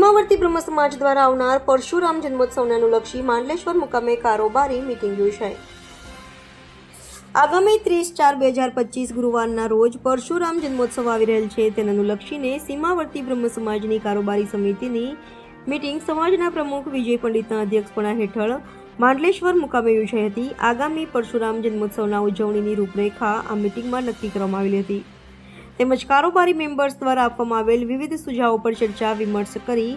સીમાવર્તી બ્રહ્મ સમાજ દ્વારા આવનાર પરશુરામ જન્મોત્સવને અનુલક્ષી માંડલેશ્વર મુકામે કારોબારી મીટિંગ યોજાઈ। આગામી 30/4/2025 ગુરુવારના રોજ પરશુરામ જન્મોત્સવ આવી રહેલ છે, તેને અનુલક્ષીને સીમાવર્તી બ્રહ્મ સમાજની કારોબારી સમિતિની મીટિંગ સમાજના પ્રમુખ વિજય પંડિતના અધ્યક્ષપણા હેઠળ માંડલેશ્વર મુકામે યોજાઈ હતી। આગામી પરશુરામ જન્મોત્સવના ઉજવણીની રૂપરેખા આ મીટિંગમાં નક્કી કરવામાં આવેલી હતી, તેમજ કારોબારી મેમ્બર્સ દ્વારા આપવામાં આવેલ વિવિધ સુઝાવો પર ચર્ચા વિમર્શ કરી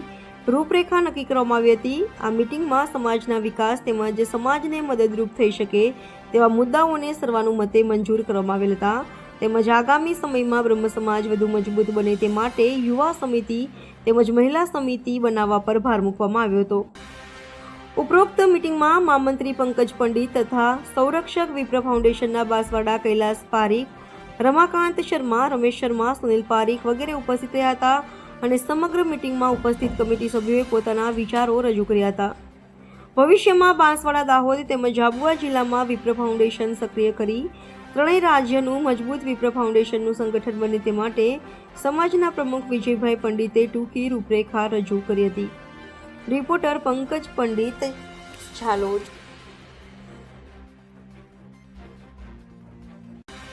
રૂપરેખા નક્કી કરવામાં આવી હતી। આ મીટિંગમાં સમાજના વિકાસ તેમજ સમાજને મદદરૂપ થઈ શકે તેવા મુદ્દાઓને સર્વાનુમતે મંજૂર કરવામાં આવેલ હતા, તેમજ આગામી સમયમાં બ્રહ્મ સમાજ વધુ મજબૂત બને તે માટે યુવા સમિતિ તેમજ મહિલા સમિતિ બનાવવા પર ભાર મૂકવામાં આવ્યો હતો। ઉપરોક્ત મીટિંગમાં મહામંત્રી પંકજ પંડિત તથા સંરક્ષક વિપ્ર ફાઉન્ડેશનના બાંસવાડા કૈલાસ પારીખ, રમાકાંત શર્મા, રમેશ શર્મા, સુનિલ પારીખ વગેરે ઉપસ્થિત રહ્યા હતા અને સમગ્ર મીટિંગમાં ઉપસ્થિત કમિટી સભ્યોએ પોતાના વિચારો રજૂ કર્યા હતા। ભવિષ્યમાં બાંસવાડા, દાહોદ તેમજ આબુઆ જિલ્લામાં વિપ્ર ફાઉન્ડેશન સક્રિય કરી ત્રણેય રાજ્યનું મજબૂત વિપ્ર ફાઉન્ડેશનનું સંગઠન બને તે માટે સમાજના પ્રમુખ વિજયભાઈ પંડિતે ટૂંકી રૂપરેખા રજૂ કરી હતી। રિપોર્ટર પંકજ પંડિત, ઝાલોદ।